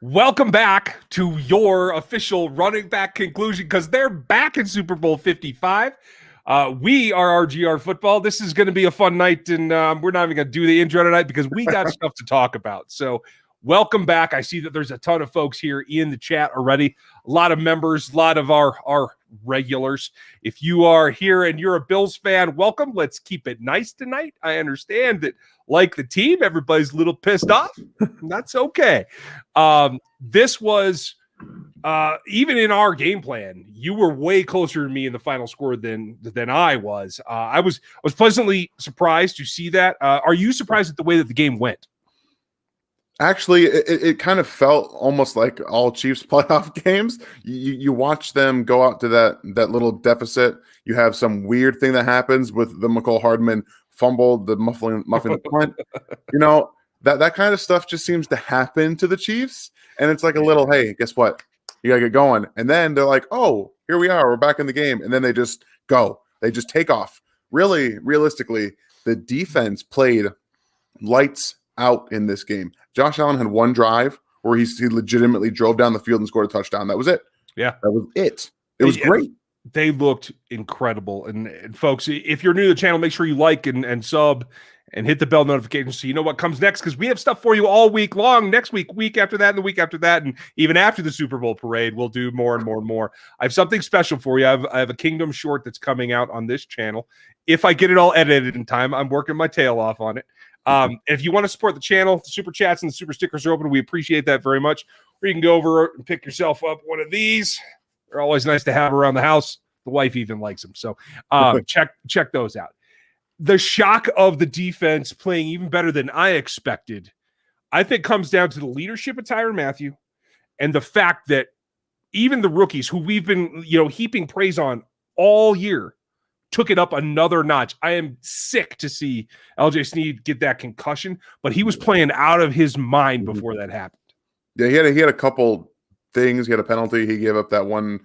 Welcome back to your official running back conclusion because they're back in Super Bowl 55. We are RGR Football. This is going to be a fun night, and we're not even going to do the intro tonight because we got stuff to talk about. So welcome back. I see that there's a ton of folks here in the chat already. A lot of members, a lot of our regulars. If you are here and you're a Bills fan, welcome. Let's keep it nice tonight. I understand that, like the team, everybody's a little pissed off. That's okay. This was even in our game plan, you were way closer to me in the final score than I was. I was pleasantly surprised to see that. Are you surprised at the way that the game went? Actually, it kind of felt almost like all Chiefs playoff games. You watch them go out to that little deficit. You have some weird thing that happens with the Nicole Hardman fumble, the muffling the punt. You know, that kind of stuff just seems to happen to the Chiefs. And it's like a little, hey, guess what? You got to get going. And then they're like, oh, here we are. We're back in the game. And then they just go. They just take off. Really, realistically, the defense played lights out in this game. Josh Allen had one drive where he legitimately drove down the field and scored a touchdown. That was it. Yeah. That was it. It was great. They looked incredible. And folks, if you're new to the channel, make sure you like and sub and hit the bell notification so you know what comes next, because we have stuff for you all week long. Next week, week after that, and the week after that, and even after the Super Bowl parade, we'll do more and more and more. I have something special for you. I have a Kingdom short that's coming out on this channel. If I get it all edited in time, I'm working my tail off on it. If you want to support the channel, the super chats and the super stickers are open. We appreciate that very much. Or you can go over and pick yourself up one of these. They're always nice to have around the house. The wife even likes them. So check those out. The shock of the defense playing even better than I expected, I think, comes down to the leadership of Tyrann Mathieu and the fact that even the rookies who we've been, heaping praise on all year took it up another notch. I am sick to see LJ Snead get that concussion, but he was playing out of his mind before that happened. Yeah, he had a couple things. He had a penalty. He gave up that one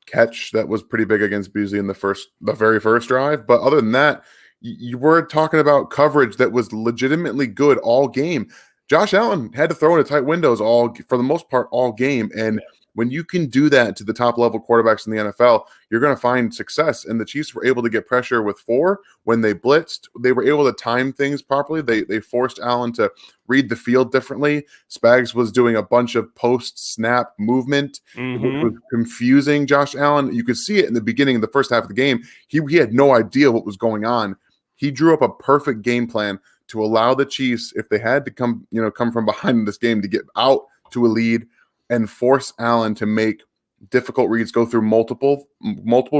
catch that was pretty big against Beasley in the very first drive. But other than that, you were talking about coverage that was legitimately good all game. Josh Allen had to throw into tight windows for the most part all game. And when you can do that to the top level quarterbacks in the NFL, you're going to find success. And the Chiefs were able to get pressure with 4 when they blitzed. They were able to time things properly. They forced Allen to read the field differently. Spags was doing a bunch of post-snap movement, which was confusing Josh Allen. You could see it in the beginning of the first half of the game. He had no idea what was going on. He drew up a perfect game plan to allow the Chiefs, if they had to come from behind in this game, to get out to a lead and force Allen to make difficult reads, go through multiple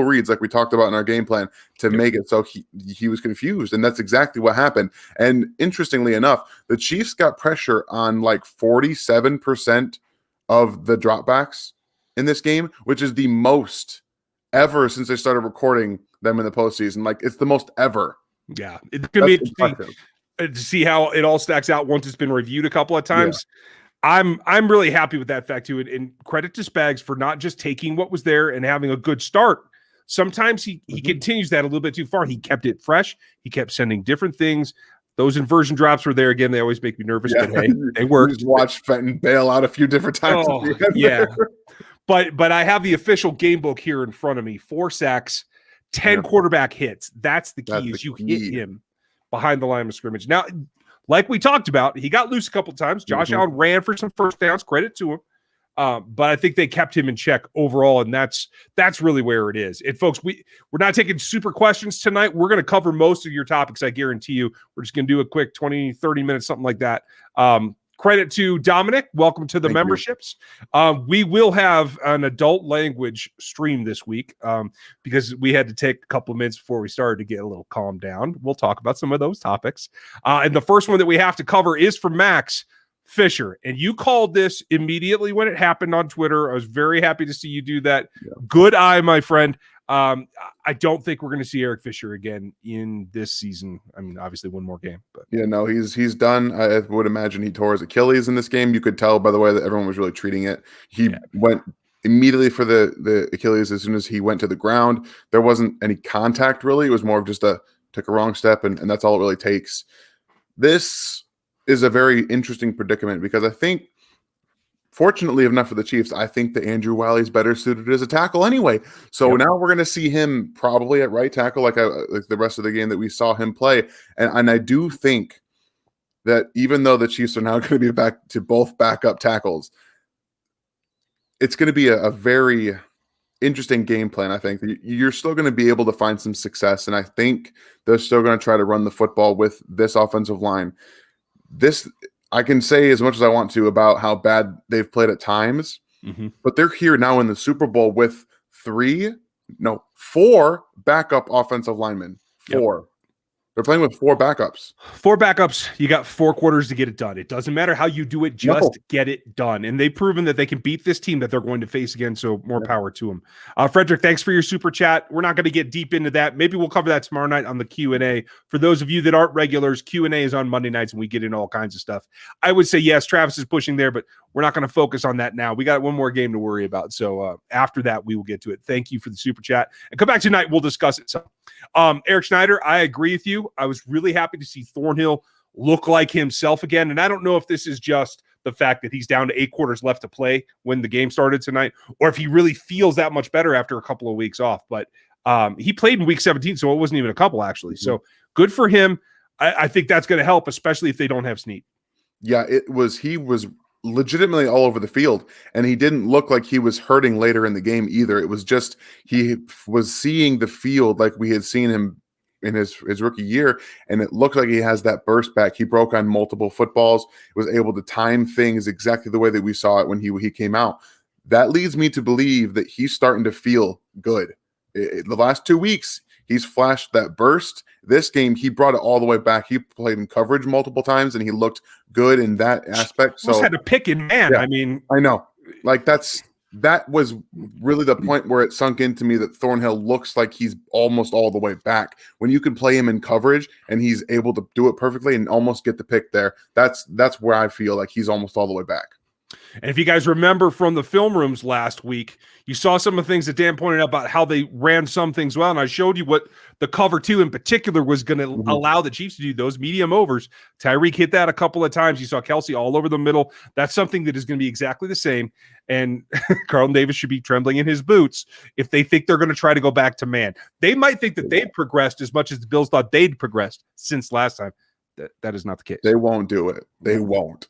reads like we talked about in our game plan to make it so he was confused. And that's exactly what happened. And interestingly enough, the Chiefs got pressure on like 47% of the dropbacks in this game, which is the most ever since they started recording them in the postseason. Like, it's the most ever. Yeah, it's going to be interesting to see how it all stacks out once it's been reviewed a couple of times. Yeah. I'm really happy with that fact too, and credit to Spags for not just taking what was there and having a good start. Sometimes he continues that a little bit too far. He kept it fresh. He kept sending different things. Those inversion drops were there again. They always make me nervous, but hey, they worked. Just watch Fenton bail out a few different times. Oh, yeah, but I have the official game book here in front of me. 4 sacks, 10 quarterback hits. That's the key. You hit him behind the line of scrimmage. Now, like we talked about, he got loose a couple of times. Josh Allen ran for some first downs. Credit to him. But I think they kept him in check overall, and that's really where it is. And folks, we're not taking super questions tonight. We're going to cover most of your topics, I guarantee you. We're just going to do a quick 20, 30 minutes, something like that. Credit to Dominic. Welcome to the memberships. We will have an adult language stream this week because we had to take a couple of minutes before we started to get a little calmed down. We'll talk about some of those topics. And the first one that we have to cover is from Max Fisher. And you called this immediately when it happened on Twitter. I was very happy to see you do that. Yeah. Good eye, my friend. I don't think we're going to see Eric Fisher again in this season. I mean, obviously one more game, but yeah, no, he's done. I would imagine he tore his Achilles in this game. You could tell by the way that everyone was really treating it. He went immediately for the Achilles as soon as he went to the ground. There wasn't any contact really. It was more of just took a wrong step, and that's all it really takes. This is a very interesting predicament because I think fortunately enough for the Chiefs, I think that Andrew Wiley's better suited as a tackle anyway. So now we're going to see him probably at right tackle like the rest of the game that we saw him play. And I do think that even though the Chiefs are now going to be back to both backup tackles, it's going to be a very interesting game plan. I think you're still going to be able to find some success, and I think they're still going to try to run the football with this offensive line. This, I can say as much as I want to about how bad they've played at times, but they're here now in the Super Bowl with 4 backup offensive linemen. 4. They're playing with 4 backups. 4 backups. You got 4 quarters to get it done. It doesn't matter how you do it. Just get it done. And they've proven that they can beat this team that they're going to face again. So more power to them. Frederick, thanks for your super chat. We're not going to get deep into that. Maybe we'll cover that tomorrow night on the Q&A. For those of you that aren't regulars, Q&A is on Monday nights and we get into all kinds of stuff. I would say, yes, Travis is pushing there, but we're not going to focus on that now. We got one more game to worry about. So after that, we will get to it. Thank you for the super chat. And come back tonight. We'll discuss it. So Eric Schneider, I agree with you. I was really happy to see Thornhill look like himself again. And I don't know if this is just the fact that he's down to 8 quarters left to play when the game started tonight, or if he really feels that much better after a couple of weeks off. But he played in week 17, so it wasn't even a couple, actually. So good for him. I think that's going to help, especially if they don't have Snead. Yeah, he was legitimately all over the field, and he didn't look like he was hurting later in the game either. It was just he was seeing the field like we had seen him in his rookie year, and it looked like he has that burst back. He broke on multiple footballs, was able to time things exactly the way that we saw it when he came out. That leads me to believe that he's starting to feel good. The last 2 weeks, he's flashed that burst. This game, he brought it all the way back. He played in coverage multiple times, and he looked good in that aspect. So almost had to pick in man. Yeah, I mean, I know. Like that was really the point where it sunk into me that Thornhill looks like he's almost all the way back. When you can play him in coverage and he's able to do it perfectly and almost get the pick there, that's where I feel like he's almost all the way back. And if you guys remember from the film rooms last week, you saw some of the things that Dan pointed out about how they ran some things well. And I showed you what the cover 2 in particular was going to allow the Chiefs to do, those medium overs. Tyreek hit that a couple of times. You saw Kelsey all over the middle. That's something that is going to be exactly the same. And Carlton Davis should be trembling in his boots if they think they're going to try to go back to man. They might think that they've progressed as much as the Bills thought they'd progressed since last time. That is not the case. They won't do it. They won't.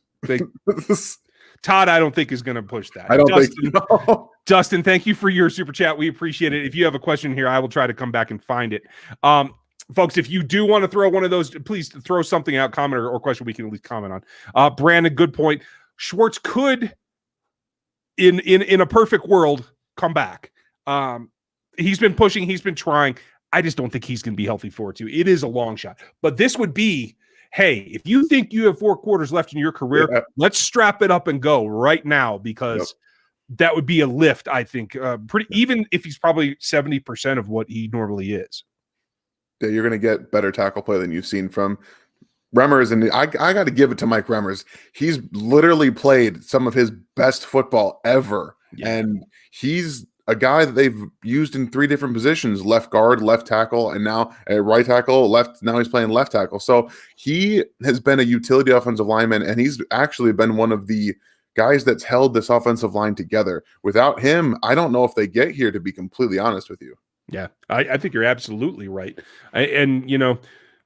Todd, I don't think is going to push that. I don't think so. Dustin, thank you for your super chat. We appreciate it. If you have a question here, I will try to come back and find it. Folks, if you do want to throw one of those, please throw something out, comment or question we can at least comment on. Brandon, good point. Schwartz could, in a perfect world, come back. He's been pushing. He's been trying. I just don't think he's going to be healthy for it, too. It is a long shot. But this would be, hey, if you think you have 4 quarters left in your career, let's strap it up and go right now, because that would be a lift, I think, even if he's probably 70% of what he normally is. Yeah, you're going to get better tackle play than you've seen from Remmers. And I got to give it to Mike Remmers. He's literally played some of his best football ever. Yeah. And he's a guy that they've used in 3 different positions: left guard, left tackle, and now a right tackle, left. Now he's playing left tackle. So he has been a utility offensive lineman, and he's actually been one of the guys that's held this offensive line together. Without him, I don't know if they get here, to be completely honest with you. Yeah, I think you're absolutely right. And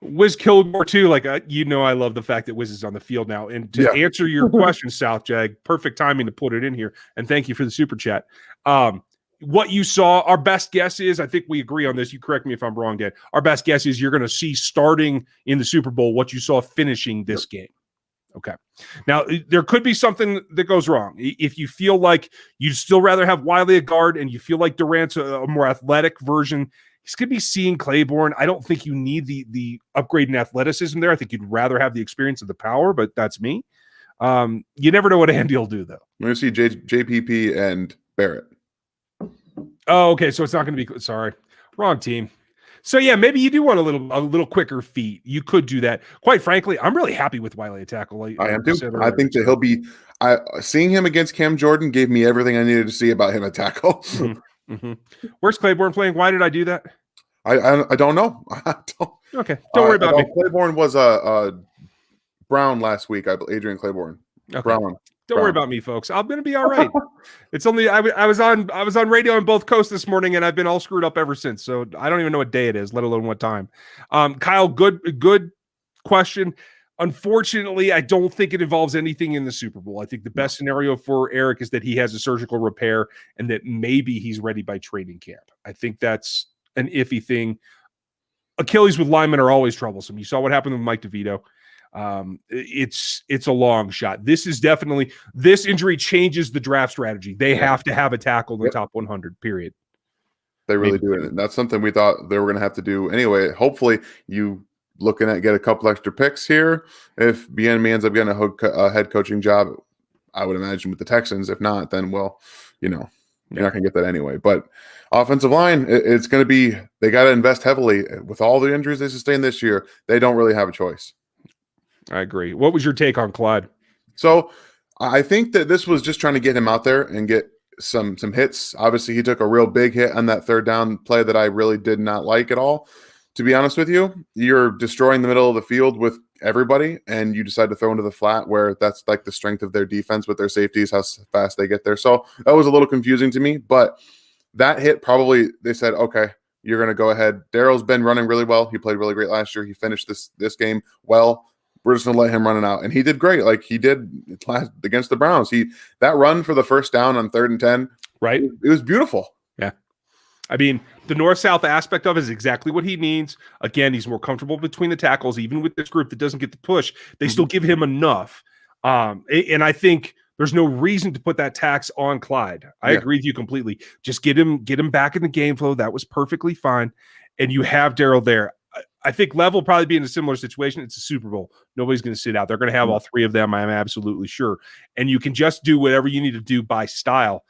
Wiz Kilgore too. Like, I love the fact that Wiz is on the field now. And to answer your question, South Jag, perfect timing to put it in here. And thank you for the super chat. What you saw, our best guess is, I think we agree on this. You correct me if I'm wrong, Dan. Our best guess is you're going to see starting in the Super Bowl what you saw finishing this game. Okay. Now, there could be something that goes wrong. If you feel like you'd still rather have Wiley at guard and you feel like Durant's a more athletic version, he's going to be seeing Claiborne. I don't think you need the upgrade in athleticism there. I think you'd rather have the experience of the power, but that's me. You never know what Andy will do, though. We're going to see JPP and Barrett. Oh, okay. So it's not going to be. Sorry, wrong team. So yeah, maybe you do want a little quicker feet. You could do that. Quite frankly, I'm really happy with Wiley at tackle. I am too. I think that he'll be. Seeing him against Cam Jordan gave me everything I needed to see about him at tackle. Where's Claiborne playing? Why did I do that? I don't know. Okay, don't worry about me. Claiborne was Brown last week. Adrian Claiborne. Okay. Brown. Don't worry about me, folks. I'm going to be all right. It's only I was on radio on both coasts this morning, and I've been all screwed up ever since. So I don't even know what day it is, let alone what time. Kyle, good question. Unfortunately, I don't think it involves anything in the Super Bowl. I think the best scenario for Eric is that he has a surgical repair and that maybe he's ready by training camp. I think that's an iffy thing. Achilles with linemen are always troublesome. You saw what happened with Mike DeVito. It's a long shot. This injury changes the draft strategy. They have to have a tackle in the top 100, period. They really do it. And that's something we thought they were going to have to do anyway. Hopefully you looking at get a couple extra picks here. If Bieniemy ends up getting a head coaching job, I would imagine with the Texans. If not, then you're not going to get that anyway. But offensive line, it's going to be, they got to invest heavily with all the injuries they sustained this year. They don't really have a choice. I agree. What was your take on Clyde? So I think that this was just trying to get him out there and get some hits. Obviously, he took a real big hit on that third down play that I really did not like at all. To be honest with you, you're destroying the middle of the field with everybody, and you decide to throw into the flat where that's like the strength of their defense with their safeties, how fast they get there. So that was a little confusing to me, but that hit probably, they said, okay, you're going to go ahead. Daryl's been running really well. He played really great last year. He finished this game well. We're just going to let him run it out. And he did great. Like he did against the Browns. That run for the first down on 3rd and 10, right? It was beautiful. Yeah. I mean, the north-south aspect of it is exactly what he needs. Again, he's more comfortable between the tackles, even with this group that doesn't get the push. They still give him enough. And I think there's no reason to put that tax on Clyde. I agree with you completely. Just get him back in the game flow. That was perfectly fine. And you have Daryl there. I think Lev will probably be in a similar situation. It's a Super Bowl. Nobody's going to sit out. They're going to have all three of them. I'm absolutely sure. And you can just do whatever you need to do by style.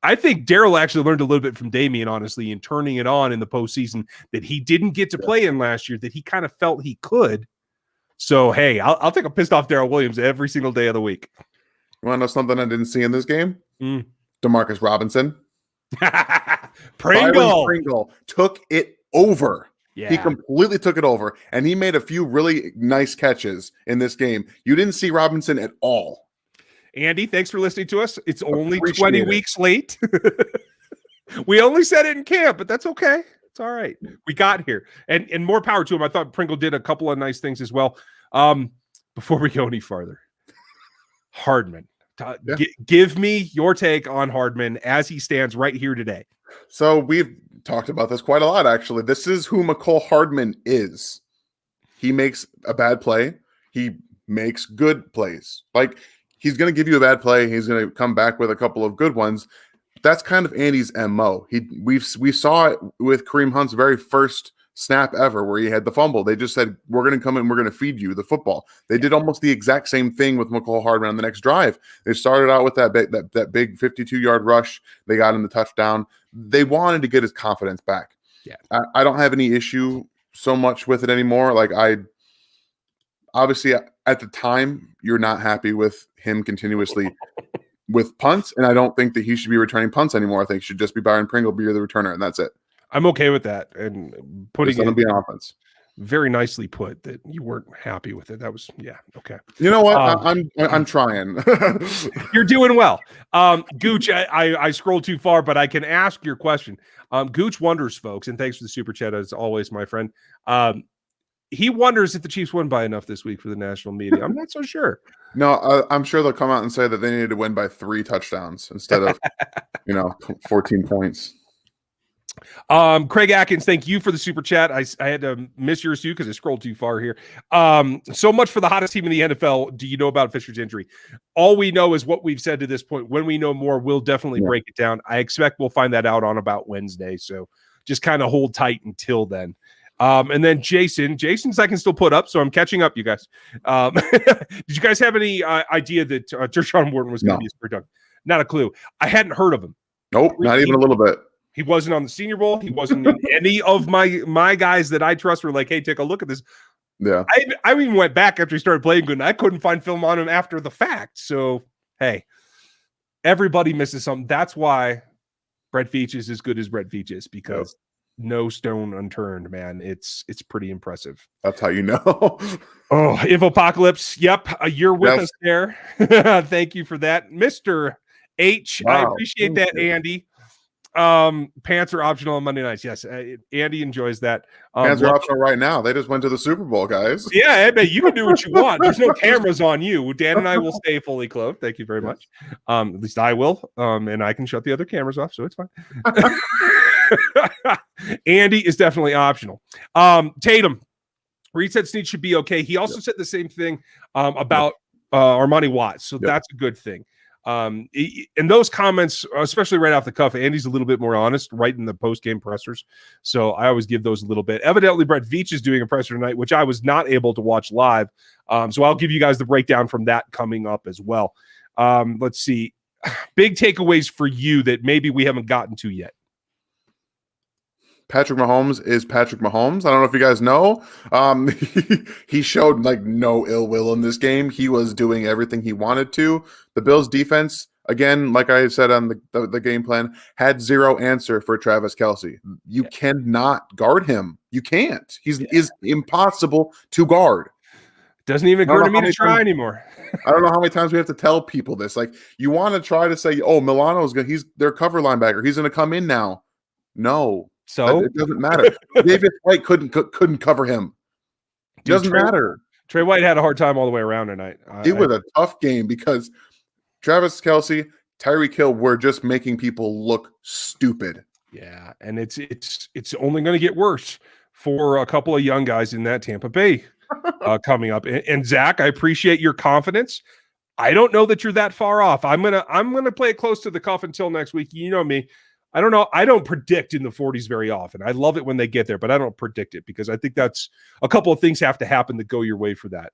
I think Daryl actually learned a little bit from Damian, honestly, in turning it on in the postseason that he didn't get to play in last year, that he kind of felt he could. So, hey, I'll take a pissed off Daryl Williams every single day of the week. You want to know something I didn't see in this game? DeMarcus Robinson. Pringle took it over. Yeah. He completely took it over, and he made a few really nice catches in this game. You didn't see Robinson at all. Andy, thanks for listening to us. It's only 20 weeks late. We only said it in camp, but that's okay. It's all right. We got here. And more power to him. I thought Pringle did a couple of nice things as well. Before we go any farther, Hardman. Give me your take on Hardman as he stands right here today. So we've talked about this quite a lot, actually. This is who Nicole Hardman is. He makes a bad play. He makes good plays. Like, he's going to give you a bad play. He's going to come back with a couple of good ones. That's kind of Andy's MO. We saw it with Kareem Hunt's very first snap ever where he had the fumble. They just said, we're going to come in, we're going to feed you the football. They did almost the exact same thing with Nicole Hardman on the next drive. They started out with that big 52-yard rush. They got him the touchdown. They wanted to get his confidence back. Yeah, I don't have any issue so much with it anymore. Like, obviously at the time, you're not happy with him continuously with punts, and I don't think that he should be returning punts anymore. I think it should just be Byron Pringle be the returner, and that's it. I'm okay with that. And putting it be an offense. Very nicely put that you weren't happy with it. That was, okay. You know what? I'm trying. You're doing well. Gooch, I scrolled too far, but I can ask your question. Gooch wonders, folks, and thanks for the super chat as always, my friend. He wonders if the Chiefs won by enough this week for the national media. I'm not so sure. No, I'm sure they'll come out and say that they needed to win by 3 touchdowns instead of 14 points. Craig Atkins, thank you for the super chat. I had to miss yours too because I scrolled too far here. So much for the hottest team in the NFL. Do you know about Fisher's injury? All we know is what we've said to this point. When we know more, we'll definitely break it down. I expect we'll find that out on about Wednesday. So just kind of hold tight until then. And then Jason's I can still put up, so I'm catching up, you guys. Did you guys have any idea that Tershawn Wharton was going to be his product? Not a clue. I hadn't heard of him. Nope, not even a little bit. He wasn't on the Senior Bowl. He wasn't in any of my guys that I trust were like, hey, take a look at this. Yeah. I even went back after he started playing good, and I couldn't find film on him after the fact. So, hey, everybody misses something. That's why Brett Veach is as good as Brett Veach is, because no stone unturned, man. It's pretty impressive. That's how you know. Oh, Infopocalypse. Yep, you're with us there. Thank you for that, Mr. H. Wow, I appreciate that, you. Andy. Pants are optional on Monday nights. Yes, Andy enjoys that. Pants are optional right now. They just went to the Super Bowl, guys. Yeah, I bet you can do what you want. There's no cameras on you. Dan and I will stay fully clothed. Thank you very much. At least I will. And I can shut the other cameras off, so it's fine. Andy is definitely optional. Tatum, Reset Snead should be okay. He also said the same thing about Armani Watts, so that's a good thing. And those comments, especially right off the cuff, Andy's a little bit more honest right in the post-game pressers, so I always give those a little bit. Evidently Brett Veach is doing a presser tonight, which I was not able to watch live, so I'll give you guys the breakdown from that coming up as well. Let's see, big takeaways for you that maybe we haven't gotten to yet. Patrick Mahomes is Patrick Mahomes. I don't know if you guys know. He showed like no ill will in this game. He was doing everything he wanted to. The Bills defense, again, like I said on the game plan, had zero answer for Travis Kelce. You cannot guard him. You can't. He's is impossible to guard. Doesn't even occur to me to try anymore. I don't know how many times we have to tell people this. Like, you want to try to say, oh, Milano's good. He's their cover linebacker. He's going to come in now. No. So it doesn't matter. David White couldn't cover him. It doesn't matter. Trey White had a hard time all the way around tonight. It was a tough game because Travis Kelce, Tyreek Hill were just making people look stupid. Yeah, and it's only going to get worse for a couple of young guys in that Tampa Bay coming up. And Zach, I appreciate your confidence. I don't know that you're that far off. I'm gonna play it close to the cuff until next week. You know me. I don't know. I don't predict in the 40s very often. I love it when they get there, but I don't predict it because I think that's a couple of things have to happen that go your way for that.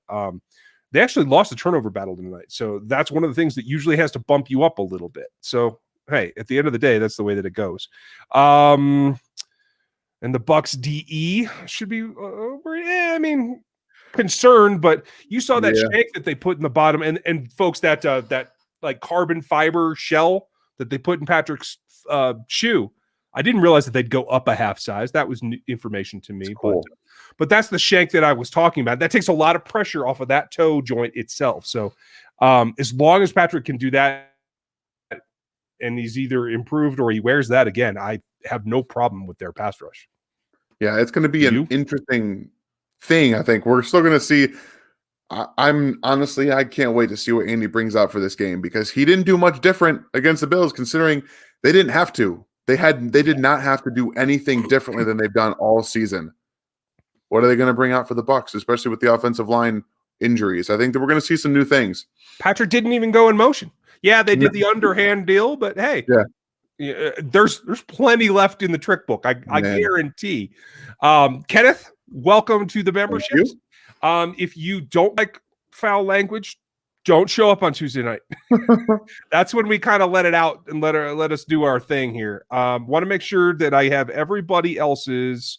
They actually lost the turnover battle tonight. So that's one of the things that usually has to bump you up a little bit. So, hey, at the end of the day, that's the way that it goes. And the Bucks DE should be, concerned, but you saw that shank that they put in the bottom and folks, that like carbon fiber shell that they put in Patrick's shoe. I didn't realize that they'd go up a half size. That was new information to me. Cool. But that's the shank that I was talking about. That takes a lot of pressure off of that toe joint itself. So as long as Patrick can do that and he's either improved or he wears that again, I have no problem with their pass rush. Yeah, it's going to be an interesting thing. I think we're still going to see. I'm honestly, I can't wait to see what Andy brings out for this game because he didn't do much different against the Bills, considering they didn't have to. They did not have to do anything differently than they've done all season. What are they going to bring out for the Bucs, especially with the offensive line injuries? I think that we're going to see some new things. Patrick didn't even go in motion. Yeah, they did the underhand deal, but hey, there's plenty left in the trick book. I guarantee. Kenneth, welcome to the memberships. If you don't like foul language, don't show up on Tuesday night. That's when we kind of let it out and let us do our thing here. Want to make sure that I have everybody else's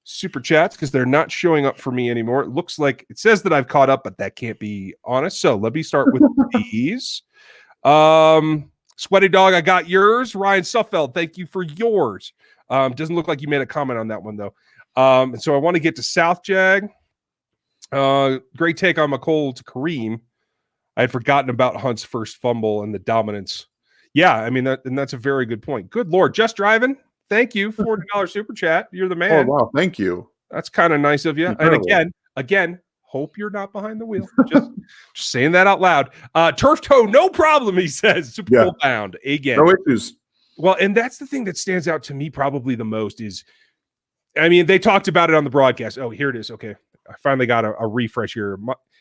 super chats because they're not showing up for me anymore. It looks like it says that I've caught up, but that can't be honest. So let me start with these. Sweaty Dog, I got yours. Ryan Suffeld, thank you for yours. Doesn't look like you made a comment on that one though. And so I want to get to South Jag. Great take on McCole to Kareem. I had forgotten about Hunt's first fumble and the dominance. Yeah, I mean that's a very good point. Good Lord, just driving. Thank you, $40 super chat. You're the man. Oh wow, thank you. That's kind of nice of you. Incredible. And again, hope you're not behind the wheel. Just saying that out loud. Turf toe, no problem. He says Super Bowl bound again. No issues. Well, and that's the thing that stands out to me probably the most is, I mean, they talked about it on the broadcast. Oh, here it is. Okay. I finally got a refresh here.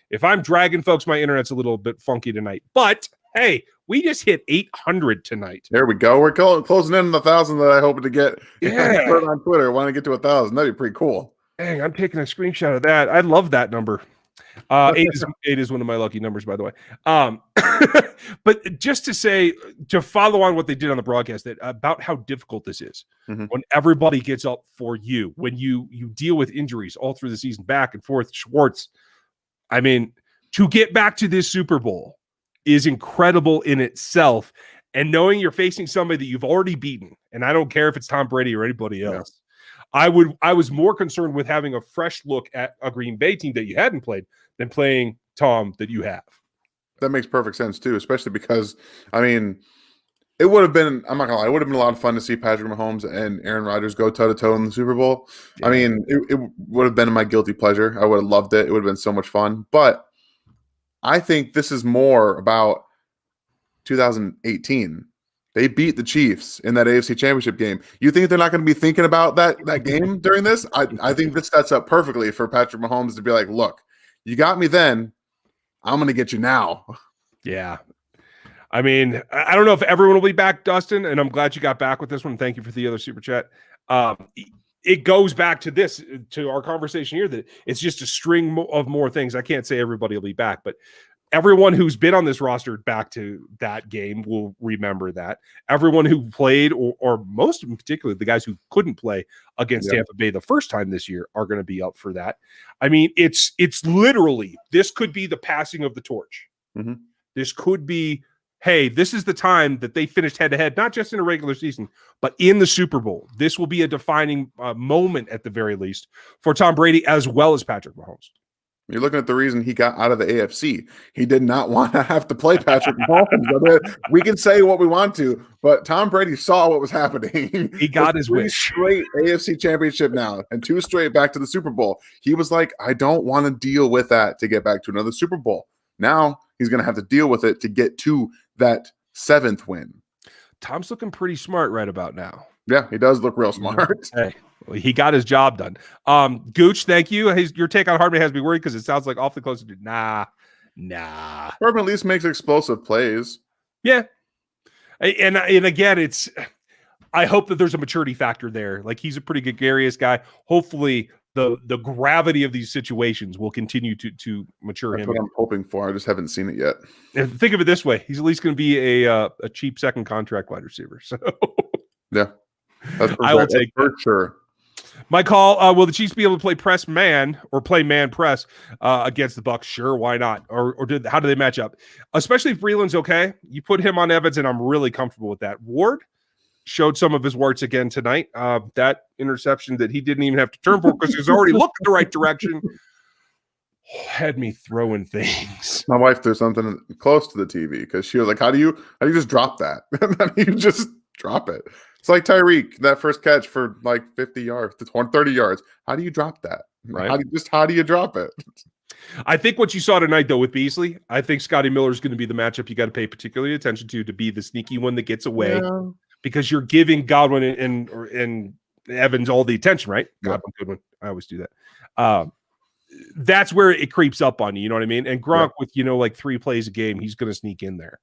If I'm dragging folks, my internet's a little bit funky tonight. But, hey, we just hit 800 tonight. There we go. We're closing in on the 1,000 that I hope to get. Yeah. Put it on Twitter. I want to get to 1,000. That'd be pretty cool. Dang, I'm taking a screenshot of that. I love that number. 8 is one of my lucky numbers, by the way. But just to say, to follow on what they did on the broadcast, that about how difficult this is when everybody gets up for you, when you deal with injuries all through the season, back and forth. Schwartz, I mean, to get back to this Super Bowl is incredible in itself. And knowing you're facing somebody that you've already beaten, and I don't care if it's Tom Brady or anybody else. I was more concerned with having a fresh look at a Green Bay team that you hadn't played than playing Tom that you have. That makes perfect sense too, especially because I mean, it would have been, I'm not gonna lie, it would have been a lot of fun to see Patrick Mahomes and Aaron Rodgers go toe to toe in the Super Bowl. Yeah. I mean, it would have been my guilty pleasure. I would have loved it. It would have been so much fun. But I think this is more about 2018. They beat the Chiefs in that AFC Championship game. You think they're not going to be thinking about that game during this? I think this sets up perfectly for Patrick Mahomes to be like, look, you got me then. I'm going to get you now. Yeah. I mean, I don't know if everyone will be back, Dustin, and I'm glad you got back with this one. Thank you for the other super chat. It goes back to this, to our conversation here, that it's just a string of more things. I can't say everybody will be back, but everyone who's been on this roster back to that game will remember that. Everyone who played, or most in particular, the guys who couldn't play against Tampa Bay the first time this year are going to be up for that. I mean, it's literally, this could be the passing of the torch. Mm-hmm. This could be, hey, this is the time that they finished head-to-head, not just in a regular season, but in the Super Bowl. This will be a defining moment, at the very least, for Tom Brady as well as Patrick Mahomes. You're looking at the reason he got out of the AFC. He did not want to have to play Patrick Mahomes. We can say what we want to, but Tom Brady saw what was happening. He got his wish. Straight AFC championship now and 2 straight back to the Super Bowl. He was like, I don't want to deal with that to get back to another Super Bowl. Now he's going to have to deal with it to get to that 7th win. Tom's looking pretty smart right about now. Yeah, he does look real smart. Hey, he got his job done. Gooch, thank you. Your take on Hardman has me worried because it sounds like awfully close to nah. Hardman at least makes explosive plays. Yeah. And again, I hope that there's a maturity factor there. Like, he's a pretty gregarious guy. Hopefully the gravity of these situations will continue to mature him. That's what I'm hoping for. I just haven't seen it yet. And think of it this way. He's at least going to be a cheap second contract wide receiver. So yeah. I will take for sure. My call, will the Chiefs be able to play press man or play man press against the Bucs? Sure, why not? Or how do they match up? Especially if Breeland's okay. You put him on Evans, and I'm really comfortable with that. Ward showed some of his warts again tonight. That interception that he didn't even have to turn for because he was already looking the right direction had me throwing things. My wife threw something close to the TV because she was like, how do you just drop that? And then you just drop it. It's like Tyreek, that first catch for like 50 yards to 30 yards. How do you drop that? Right. How do you drop it? I think what you saw tonight, though, with Beasley, I think Scotty Miller is going to be the matchup you got to pay particularly attention to be the sneaky one that gets away because you're giving Godwin and Evans all the attention, right? Yeah. Godwin, Goodwin. I always do that. That's where it creeps up on you. You know what I mean? And Gronk with, like 3 plays a game, he's going to sneak in there.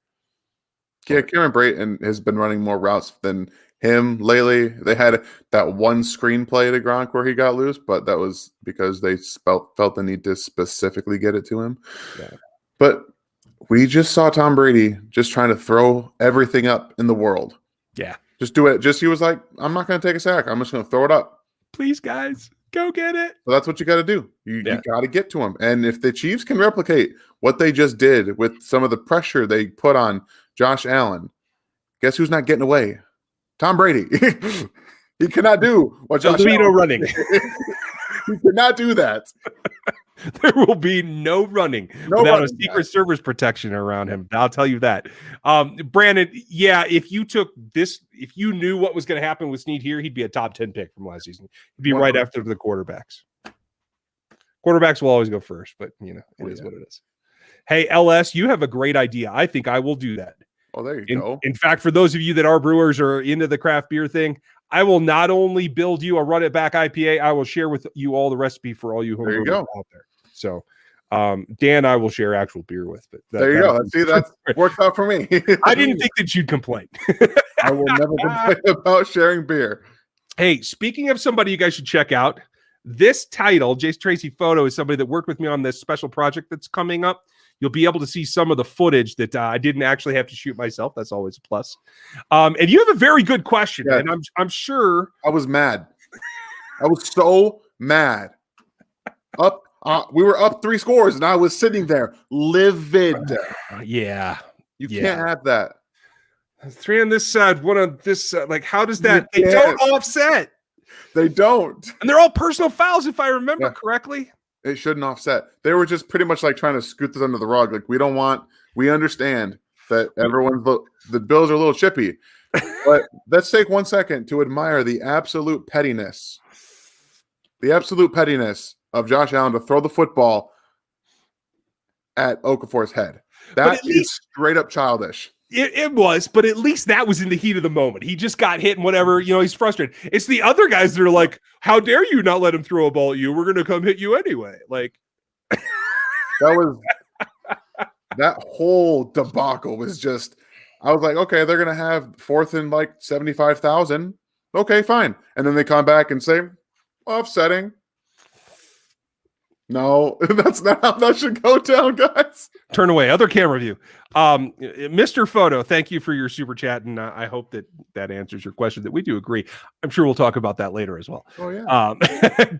Yeah, Cameron Brayton has been running more routes than him lately. They had that one screenplay to Gronk where he got loose, but that was because they felt the need to specifically get it to him. Yeah. But we just saw Tom Brady just trying to throw everything up in the world. Yeah. Just do it. He was like, I'm not going to take a sack. I'm just going to throw it up. Please, guys, go get it. So that's what you got to do. You got to get to him. And if the Chiefs can replicate what they just did with some of the pressure they put on Josh Allen, guess who's not getting away? Tom Brady. He cannot do what Josh Allen. No running. He cannot do that. There will be no running without a Secret Service protection around him. I'll tell you that. Brandon, if you knew what was going to happen with Snead here, he'd be a top 10 pick from last season. He'd be right after the quarterbacks. Quarterbacks will always go first, but it is what it is. Hey, LS, you have a great idea. I think I will do that. Oh, there you go. In fact, for those of you that are brewers or into the craft beer thing, I will not only build you a Run It Back IPA, I will share with you all the recipe for all you homebrewers out there. So, Dan, I will share actual beer with. But there you go. See, that worked out for me. I didn't think that you'd complain. I will never complain about sharing beer. Hey, speaking of somebody you guys should check out, this title, Jason Tracy Photo, is somebody that worked with me on this special project that's coming up. You'll be able to see some of the footage that I didn't actually have to shoot myself. That's always a plus. And you have a very good question, and I'm sure. I was mad. I was so mad. We were up 3 scores, and I was sitting there livid. You can't have that. 3 on this side, 1 on this side. Like, how does that? They don't offset. They don't. And they're all personal fouls, if I remember correctly. It shouldn't offset. They were just pretty much like trying to scoot this under the rug. Like, we understand that the Bills are a little chippy. But let's take 1 second to admire the absolute pettiness. The absolute pettiness of Josh Allen to throw the football at Okafor's head. That is straight up childish. It was, but at least that was in the heat of the moment. He just got hit and whatever, he's frustrated. It's the other guys that are like, how dare you not let him throw a ball at you? We're going to come hit you anyway. Like, that whole debacle was just, I was like, okay, they're going to have 4th and like 75,000. Okay, fine. And then they come back and say, offsetting. No, that's not how that should go down, guys. Turn away. Other camera view. Mr. Photo, thank you for your super chat, and I hope that answers your question. That we do agree. I'm sure we'll talk about that later as well. Oh yeah,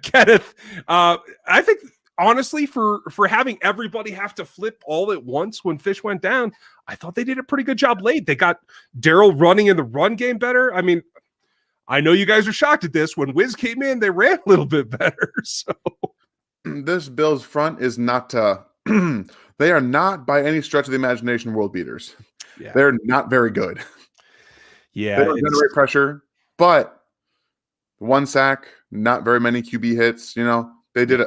Kenneth. I think honestly, for having everybody have to flip all at once when Fish went down, I thought they did a pretty good job late. They got Darryl running in the run game better. I mean, I know you guys are shocked at this. When Wiz came in, they ran a little bit better. So. This Bills front is not they are not by any stretch of the imagination world beaters. Yeah. They're not very good. Yeah. They don't generate pressure, but 1 sack, not very many QB hits. They did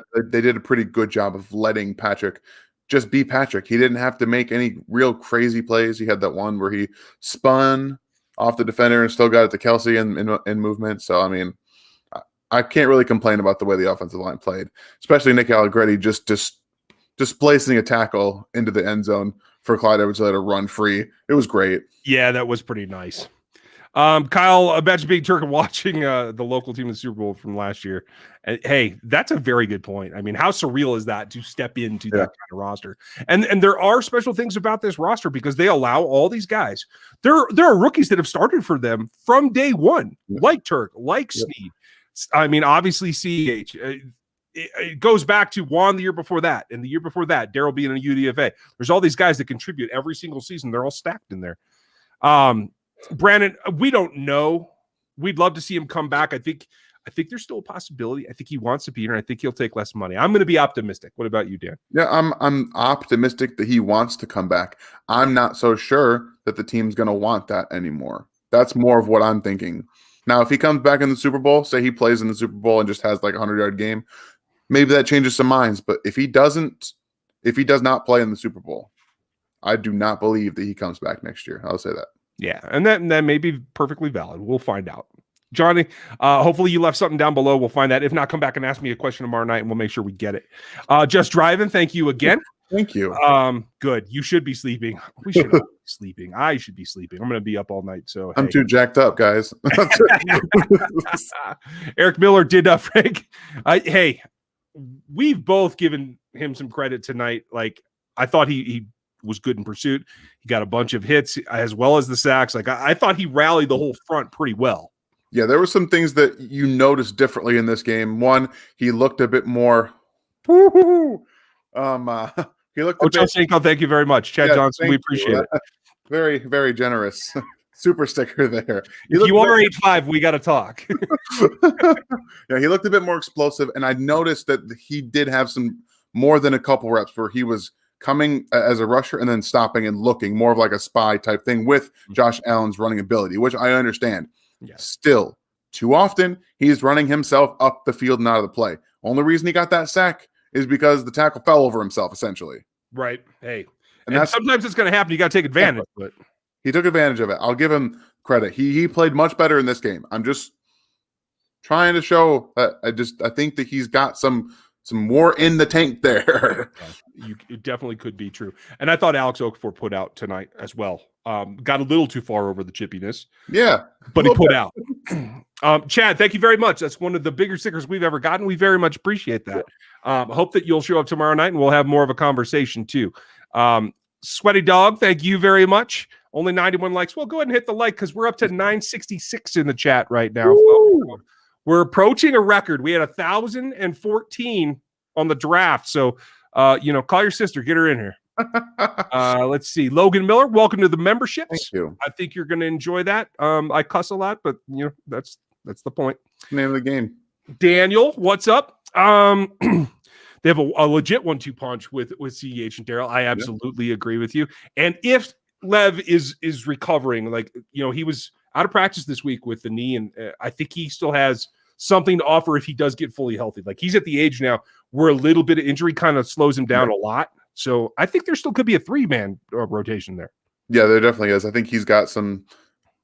a pretty good job of letting Patrick just be Patrick. He didn't have to make any real crazy plays. He had that one where he spun off the defender and still got it to Kelsey in movement. So, I mean, I can't really complain about the way the offensive line played, especially Nick Allegretti just displacing a tackle into the end zone for Clyde Edwards-Helaire to run free. It was great. Yeah, that was pretty nice. Kyle, imagine being Turk and watching the local team in the Super Bowl from last year. And, hey, that's a very good point. I mean, how surreal is that to step into that kind of roster? And there are special things about this roster because they allow all these guys. There are rookies that have started for them from day one, like Turk, like Snead. I mean, obviously, CH. It goes back to Juan the year before that, and the year before that, Darryl being in a UDFA. There's all these guys that contribute every single season. They're all stacked in there. Brandon, we don't know. We'd love to see him come back. I think there's still a possibility. I think he wants to be here, and I think he'll take less money. I'm going to be optimistic. What about you, Dan? Yeah, I'm optimistic that he wants to come back. I'm not so sure that the team's going to want that anymore. That's more of what I'm thinking. Now, if he comes back in the Super Bowl, say he plays in the Super Bowl and just has like a 100-yard game, maybe that changes some minds. But if he does not play in the Super Bowl, I do not believe that he comes back next year. I'll say that. Yeah, and that may be perfectly valid. We'll find out. Johnny, hopefully you left something down below. We'll find that. If not, come back and ask me a question tomorrow night, and we'll make sure we get it. Just driving. Thank you again. Thank you. Good. You should be sleeping. We should all be sleeping. I should be sleeping. I'm going to be up all night. So I'm too jacked up, guys. Eric Miller did Frank. Hey, we've both given him some credit tonight. Like, I thought he was good in pursuit. He got a bunch of hits as well as the sacks. Like, I thought he rallied the whole front pretty well. Yeah, there were some things that you noticed differently in this game. One, he looked a bit more. He looked. Cinco, thank you very much, Chad Johnson. We appreciate it. Very, very generous. Super sticker there. If you are 8'5", we got to talk. Yeah, he looked a bit more explosive, and I noticed that he did have some more than a couple reps where he was coming as a rusher and then stopping and looking, more of like a spy type thing with Josh Allen's running ability, which I understand. Yes. Still, too often he's running himself up the field and out of the play. Only reason he got that sack is because the tackle fell over himself, essentially. Right. Hey, and sometimes it's going to happen. You got to take advantage of it. He took advantage of it. I'll give him credit. He played much better in this game. I'm just trying to show that I think that he's got some more in the tank there. It definitely could be true. And I thought Alex Okafor put out tonight as well. Got a little too far over the chippiness. Yeah. But he put out. Chad, thank you very much. That's one of the bigger stickers we've ever gotten. We very much appreciate that. Hope that you'll show up tomorrow night and we'll have more of a conversation too. Sweaty Dog, thank you very much. Only 91 likes. Well, go ahead and hit the like because we're up to 966 in the chat right now. We're approaching a record. We had 1,014 on the draft. So, call your sister. Get her in here. Let's see. Logan Miller, welcome to the memberships. Thank you. I think you're going to enjoy that. I cuss a lot, but that's the point. Name of the game. Daniel, what's up? They have a legit 1-2 punch with CEH and Daryl. I absolutely agree with you. And if Lev is recovering, like, you know, he was out of practice this week with the knee, and I think he still has something to offer if he does get fully healthy. Like, he's at the age now where a little bit of injury kind of slows him down a lot. So I think there still could be a 3-man rotation there. Yeah, there definitely is. I think he's got some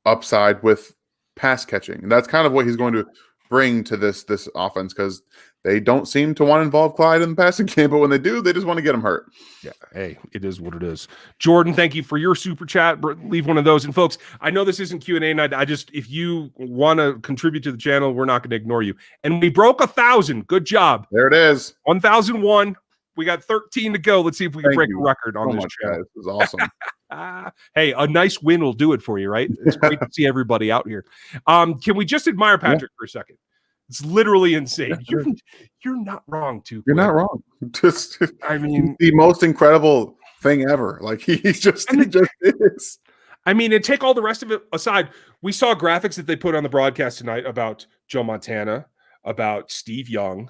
upside with pass catching. And that's kind of what he's going to bring to this offense, because they don't seem to want to involve Clyde in the passing game, but when they do, they just want to get him hurt. Yeah, hey, it is what it is. Jordan, thank you for your super chat. Leave one of those. And folks, I know this isn't Q&A, and I just, if you want to contribute to the channel, we're not going to ignore you. And we broke 1,000. Good job. There it is. 1,001. We got 13 to go. Let's see if we can break a record on this channel. Guys. This is awesome. Hey, a nice win will do it for you, right? It's great to see everybody out here. Can we just admire Patrick for a second? It's literally insane. You're not wrong, too. You're not wrong. Just, I mean, the most incredible thing ever. Like, he just is. I mean, and take all the rest of it aside. We saw graphics that they put on the broadcast tonight about Joe Montana, about Steve Young,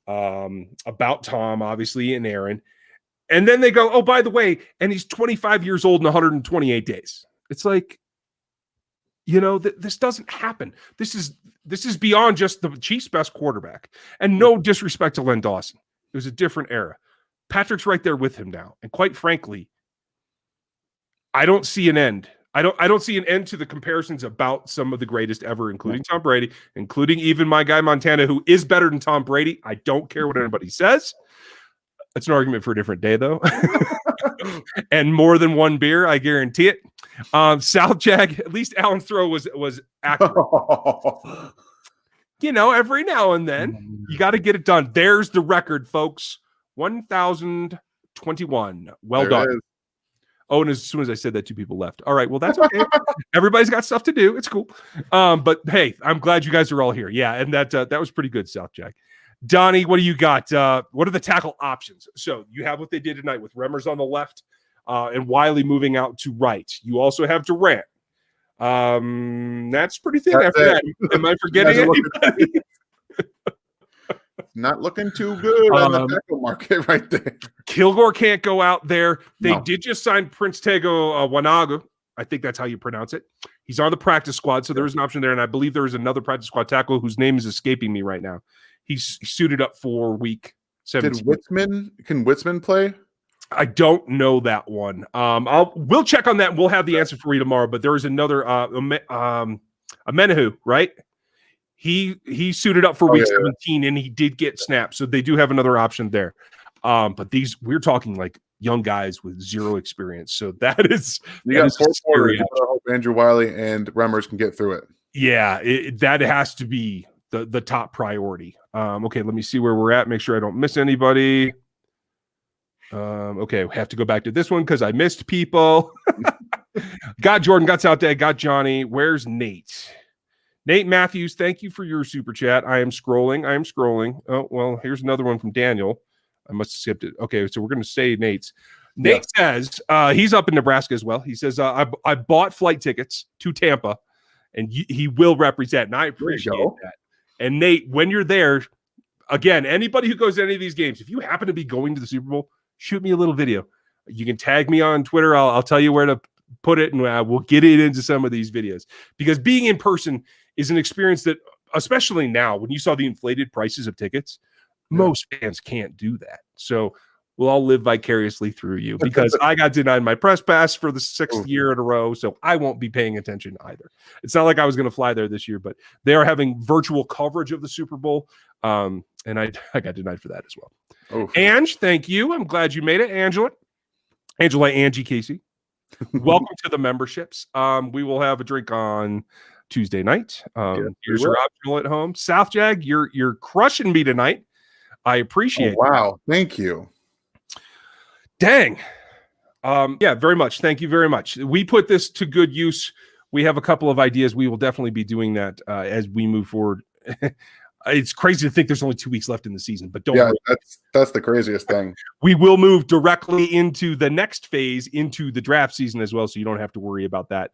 about Tom, obviously, and Aaron. And then they go, oh, by the way, and he's 25 years old in 128 days. It's like, you know, this doesn't happen. This is beyond just the Chiefs' best quarterback. And no disrespect to Len Dawson. It was a different era. Patrick's right there with him now. And quite frankly, I don't see an end. I don't see an end to the comparisons about some of the greatest ever, including Tom Brady, including even my guy Montana, who is better than Tom Brady. I don't care what anybody says. That's an argument for a different day, though. And more than one beer, I guarantee it. South Jag, at least Alan's throw was accurate. You know, every now and then, you got to get it done. There's the record, folks. 1,021. Well there done. Oh, and as soon as I said that, 2 people left. All right, well, that's okay. Everybody's got stuff to do. It's cool. But hey, I'm glad you guys are all here. Yeah, and that was pretty good, South Jag. Donnie, what do you got? What are the tackle options? So you have what they did tonight with Remmers on the left and Wiley moving out to right. You also have Durant. That's pretty thin after that. Am I forgetting anybody? Not looking too good on the tackle market right there. Kilgore can't go out there. They did just sign Prince Tego Wanagu. I think that's how you pronounce it. He's on the practice squad, so there is an option there. And I believe there is another practice squad tackle whose name is escaping me right now. He's suited up for week 17. Can Witzman play? I don't know that one. We'll check on that. And we'll have the answer for you tomorrow. But there is another Amenahu, right? He suited up for week 17, and he did get snapped. So they do have another option there. But we're talking like young guys with zero experience. So that is scary. I hope Andrew Wiley and Remmers can get through it. Yeah, that has to be the top priority. Okay, let me see where we're at. Make sure I don't miss anybody. Okay, we have to go back to this one because I missed people. Got Jordan, got South Day, got Johnny. Where's Nate? Nate Matthews, thank you for your super chat. I am scrolling. Oh, well, here's another one from Daniel. I must have skipped it. Okay, so we're going to say Nate's. Nate says he's up in Nebraska as well. He says, I bought flight tickets to Tampa, and he will represent, and I appreciate that. And Nate, when you're there, again, anybody who goes to any of these games, if you happen to be going to the Super Bowl, shoot me a little video. You can tag me on Twitter. I'll tell you where to put it, and we'll get it into some of these videos. Because being in person is an experience that, especially now, when you saw the inflated prices of tickets, most fans can't do that. So we'll all live vicariously through you, because I got denied my press pass for the 6th year in a row, so I won't be paying attention either. It's not like I was going to fly there this year, but they are having virtual coverage of the Super Bowl, and I got denied for that as well. Ange, thank you. I'm glad you made it, Angela, Angie Casey. Welcome to the memberships. We will have a drink on Tuesday night. Here's your optional at home. South Jag, you're crushing me tonight. I appreciate it. Wow, thank you. Dang. Yeah, very much. Thank you very much. We put this to good use. We have a couple of ideas. We will definitely be doing that as we move forward. It's crazy to think there's only 2 weeks left in the season, but don't worry. That's the craziest thing. We will move directly into the next phase, into the draft season as well, so you don't have to worry about that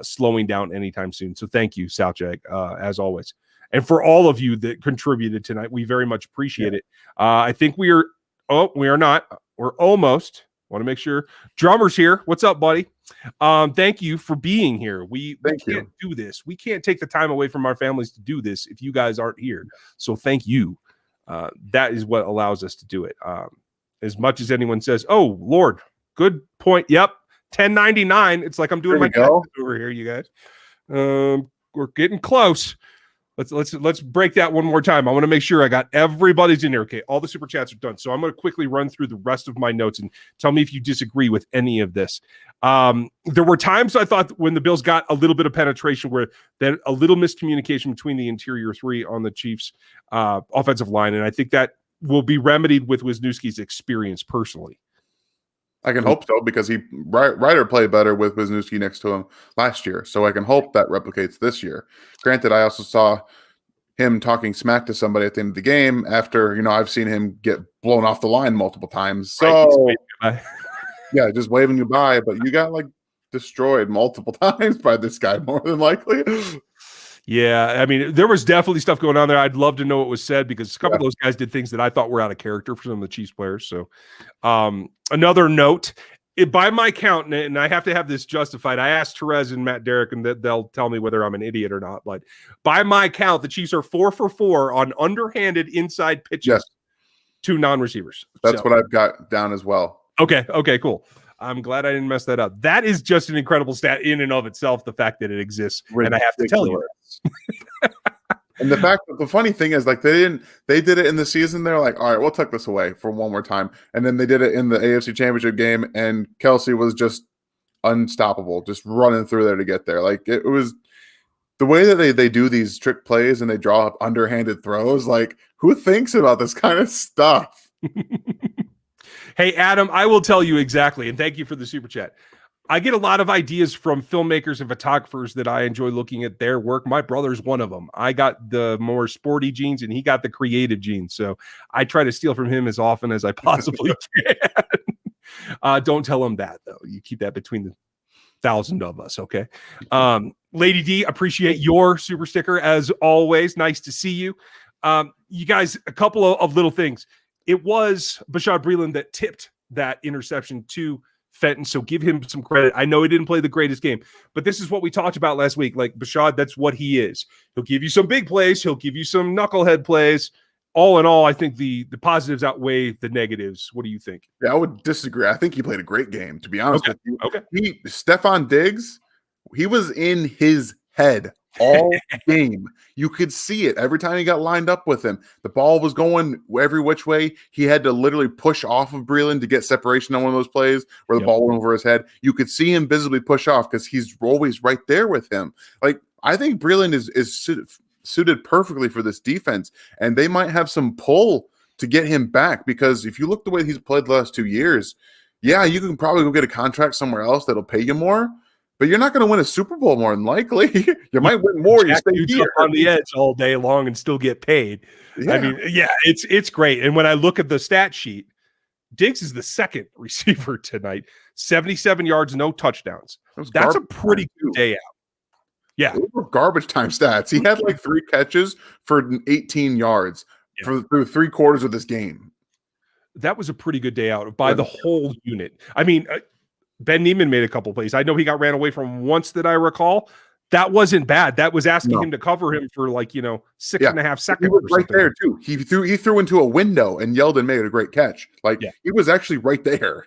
slowing down anytime soon. So thank you, South Jag, as always. and for all of you that contributed tonight. We very much appreciate it. I think we are not. We're almost. Want to make sure. Drummer's here. What's up, buddy? Thank you for being here. We can't do this. We can't take the time away from our families to do this if you guys aren't here. So thank you. That is what allows us to do it. As much as anyone says, "Oh Lord, good point." Yep, 1099. It's like I'm doing my taxes over here, you guys. We're getting close. Let's break that one more time. I want to make sure I got everybody's in there. Okay, all the super chats are done. So I'm going to quickly run through the rest of my notes and tell me if you disagree with any of this. There were times I thought when the Bills got a little bit of penetration where then a little miscommunication between the interior three on the Chiefs offensive line, and I think that will be remedied with Wisniewski's experience personally. I can hope so, because Ryder played better with Wisniewski next to him last year. So I can hope that replicates this year. Granted, I also saw him talking smack to somebody at the end of the game after, I've seen him get blown off the line multiple times. So, yeah, just waving you by. But you got, destroyed multiple times by this guy, more than likely. Yeah, I mean, there was definitely stuff going on there. I'd love to know what was said, because a couple of those guys did things that I thought were out of character for some of the Chiefs players. So another note, by my count, and I have to have this justified, I asked Therese and Matt Derrick, and they'll tell me whether I'm an idiot or not. But by my count, the Chiefs are 4 for 4 on underhanded inside pitches to non-receivers. That's what I've got down as well. Okay, cool. I'm glad I didn't mess that up. That is just an incredible stat in and of itself, the fact that it exists. Ridiculous. And I have to tell you. And the fact that the funny thing is, they did it in the season. They're like, all right, we'll tuck this away for one more time. And then they did it in the AFC Championship game, and Kelsey was just unstoppable, just running through there to get there. It was the way that they do these trick plays and they draw up underhanded throws. Who thinks about this kind of stuff? Hey, Adam, I will tell you exactly, and thank you for the super chat. I get a lot of ideas from filmmakers and photographers that I enjoy looking at their work. My brother's one of them. I got the more sporty genes, and he got the creative genes. So I try to steal from him as often as I possibly can. Don't tell him that, though. You keep that between the 1,000 of us, okay? Lady D, appreciate your super sticker, as always. Nice to see you. You guys, a couple of little things. It was Bashaud Breeland that tipped that interception to Fenton, so give him some credit. I know he didn't play the greatest game, but this is what we talked about last week. Bashaud, that's what he is. He'll give you some big plays. He'll give you some knucklehead plays. All in all, I think the positives outweigh the negatives. What do you think? Yeah, I would disagree. I think he played a great game, to be honest with you. Okay. Stephon Diggs, he was in his head all game. You could see it every time he got lined up with him. The ball was going every which way. He had to literally push off of Breeland to get separation on one of those plays where the ball went over his head. You could see him visibly push off because he's always right there with him. I think Breeland is suited perfectly for this defense, and they might have some pull to get him back, because if you look the way he's played the last 2 years, you can probably go get a contract somewhere else that'll pay you more. But you're not going to win a Super Bowl more than likely. You might win more. You stay here on the edge all day long and still get paid. Yeah. I mean, it's great. And when I look at the stat sheet, Diggs is the second receiver tonight. 77 yards, no touchdowns. That's a pretty good day out. Yeah. Those were garbage time stats. He had 3 catches for 18 yards through 3 quarters of this game. That was a pretty good day out by the whole unit. I mean, Ben Neiman made a couple plays. I know he got ran away from once that I recall. That wasn't bad. That was asking him to cover him for 6.5 seconds. He was right there too. He threw into a window, and Yeldon made a great catch. He was actually right there.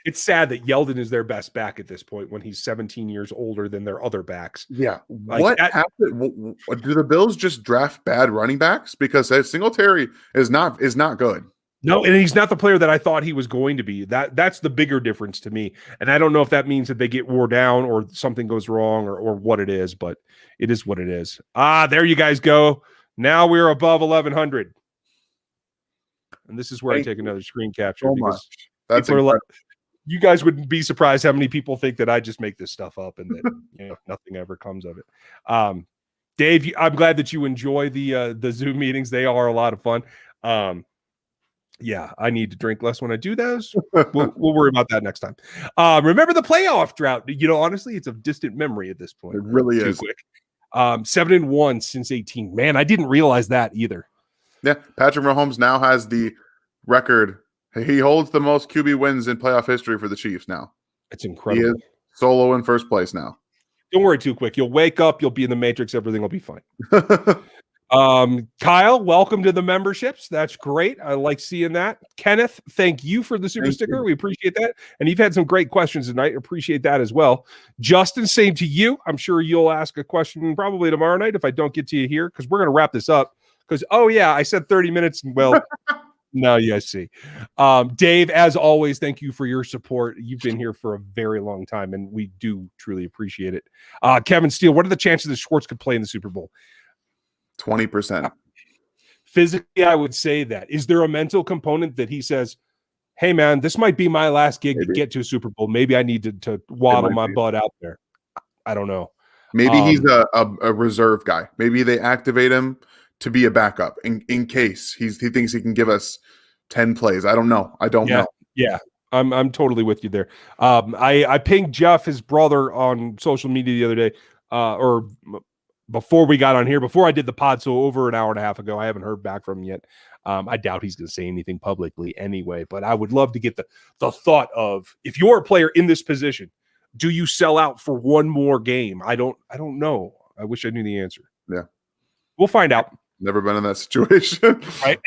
It's sad that Yeldon is their best back at this point when he's 17 years older than their other backs. Yeah. What happened? Do the Bills just draft bad running backs? Because Singletary is not good. No, and he's not the player that I thought he was going to be. That's the bigger difference to me. And I don't know if that means that they get wore down or something goes wrong or what it is, but it is what it is. There you guys go. Now we're above 1,100. And this is where I take another screen capture. So because That's you guys wouldn't be surprised how many people think that I just make this stuff up and that nothing ever comes of it. Dave, I'm glad that you enjoy the Zoom meetings. They are a lot of fun. Yeah, I need to drink less when I do those. We'll worry about that next time. Remember the playoff drought? Honestly, it's a distant memory at this point. It really is. Quick. 7-1 since 18. Man, I didn't realize that either. Yeah, Patrick Mahomes now has the record. He holds the most QB wins in playoff history for the Chiefs now. It's incredible. He is solo in first place now. Don't worry too quick. You'll wake up, you'll be in the Matrix, everything will be fine. Kyle, welcome to the memberships. That's great. I like seeing that. Kenneth, thank you for the super sticker. We appreciate that. And you've had some great questions tonight. Appreciate that as well. Justin, same to you. I'm sure you'll ask a question probably tomorrow night if I don't get to you here, because we're going to wrap this up. Because, oh, yeah, I said 30 minutes. Well, no, you guys see. Dave, as always, thank you for your support. You've been here for a very long time, and we do truly appreciate it. Kevin Steele, what are the chances that Schwartz could play in the Super Bowl? 20%. Physically, I would say that. Is there a mental component that he says, hey, man, this might be my last gig to get to a Super Bowl. Maybe I need to waddle my butt out there. I don't know. Maybe he's a reserve guy. Maybe they activate him to be a backup in case he thinks he can give us 10 plays. I don't know. I don't know. Yeah. I'm totally with you there. I pinged Jeff, his brother, on social media the other day, or before we got on here, before I did the pod, so over an hour and a half ago. I haven't heard back from him yet. I doubt he's going to say anything publicly anyway, but I would love to get the thought of, if you're a player in this position, do you sell out for one more game? I don't know. I wish I knew the answer. Yeah. We'll find out. Never been in that situation. Right?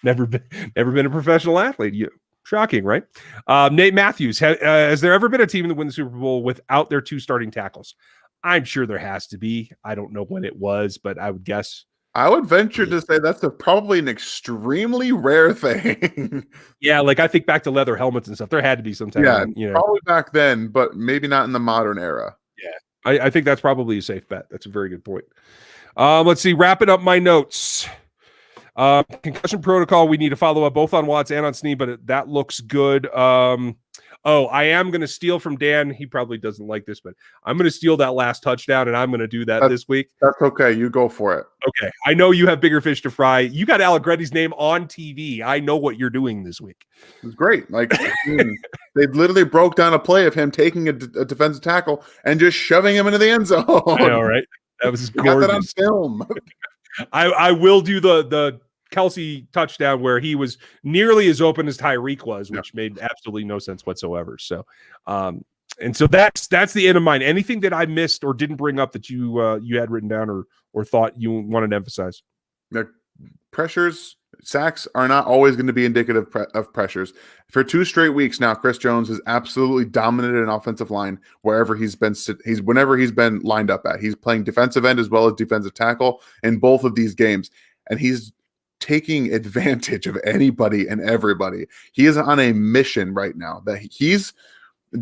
Never been a professional athlete. Shocking, right? Nate Matthews, has there ever been a team that win the Super Bowl without their 2 starting tackles? I'm sure there has to be. I don't know when it was, but I would guess. I would venture to say that's probably an extremely rare thing. Yeah, like I think back to leather helmets and stuff. There had to be some time. Yeah, probably back then, but maybe not in the modern era. Yeah, I think that's probably a safe bet. That's a very good point. Let's see. Wrapping up my notes. Concussion protocol. We need to follow up both on Watts and on Snead, but that looks good. I am going to steal from Dan. He probably doesn't like this, but I'm going to steal that last touchdown, and I'm going to do that this week. That's okay. You go for it. Okay. I know you have bigger fish to fry. You got Allegretti's name on TV. I know what you're doing this week. It's great. Like they literally broke down a play of him taking a defensive tackle and just shoving him into the end zone. I know, right? That was gorgeous. Got that on film. I will do the Kelsey touchdown where he was nearly as open as Tyreek was, which made absolutely no sense whatsoever. So, and so that's the end of mine. Anything that I missed or didn't bring up that you had written down or thought you wanted to emphasize? Pressures, sacks are not always going to be indicative of pressures. For 2 straight weeks now, Chris Jones has absolutely dominated an offensive line wherever whenever he's been lined up at. He's playing defensive end as well as defensive tackle in both of these games, and he's taking advantage of anybody and everybody. He is on a mission right now that he's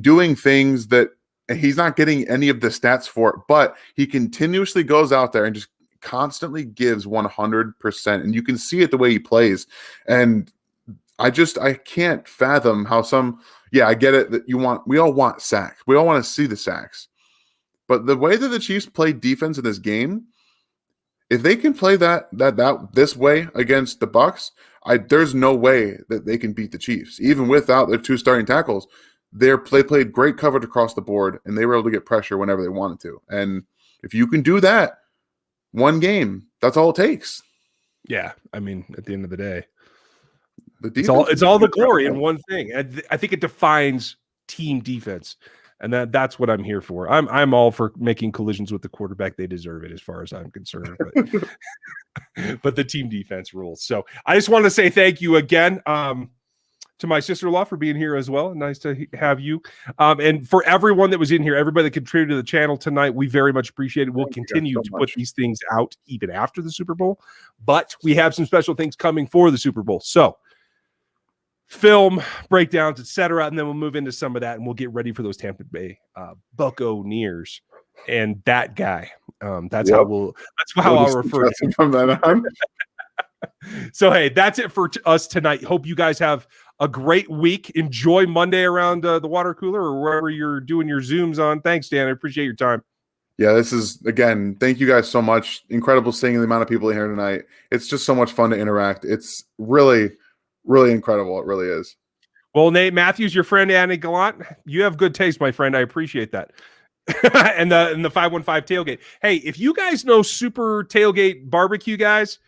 doing things that he's not getting any of the stats for, but he continuously goes out there and just constantly gives 100%. And you can see it the way he plays. And I can't fathom how I get it that we all want sacks. We all want to see the sacks. But the way that the Chiefs play defense in this game, if they can play that this way against the Bucs, there's no way that they can beat the Chiefs. Even without their 2 starting tackles, they played great coverage across the board, and they were able to get pressure whenever they wanted to. And if you can do that one game, that's all it takes. Yeah, I mean, at the end of the day, it's all the glory in one thing. I think it defines team defense. And that's what I'm here for. I'm all for making collisions with the quarterback. They deserve it as far as I'm concerned. But the team defense rules. So I just want to say thank you again to my sister-in-law for being here as well. Nice to have you. And for everyone that was in here, everybody that contributed to the channel tonight, we very much appreciate it. We'll continue to put these things out even after the Super Bowl. But we have some special things coming for the Super Bowl. So film breakdowns, etc., and then we'll move into some of that, and we'll get ready for those Tampa Bay Buccaneers and that guy. That's how I'll refer to him from that on. So hey, that's it for us tonight. Hope you guys have a great week. Enjoy Monday around the water cooler or wherever you're doing your Zooms on. Thanks, Dan. I appreciate your time. Yeah, this is, again, thank you guys so much. Incredible seeing the amount of people here tonight. It's just so much fun to interact. It's really incredible. It really is. Well, Nate Matthews, your friend Annie Gallant, you have good taste, my friend. I appreciate that. and the 515 tailgate. Hey, if you guys know Super Tailgate Barbecue guys,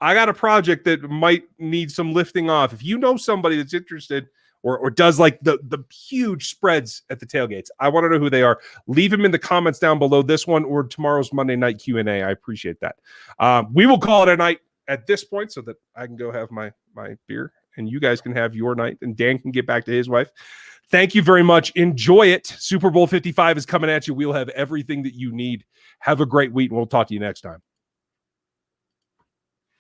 I got a project that might need some lifting off. If you know somebody that's interested or does like the huge spreads at the tailgates, I want to know who they are. Leave them in the comments down below this one or tomorrow's Monday night Q&A. I appreciate that. We will call it a night at this point so that I can go have my beer and you guys can have your night and Dan can get back to his wife. Thank you very much. Enjoy it. Super Bowl 55 is coming at you. We'll have everything that you need. Have a great week, and we'll talk to you next time.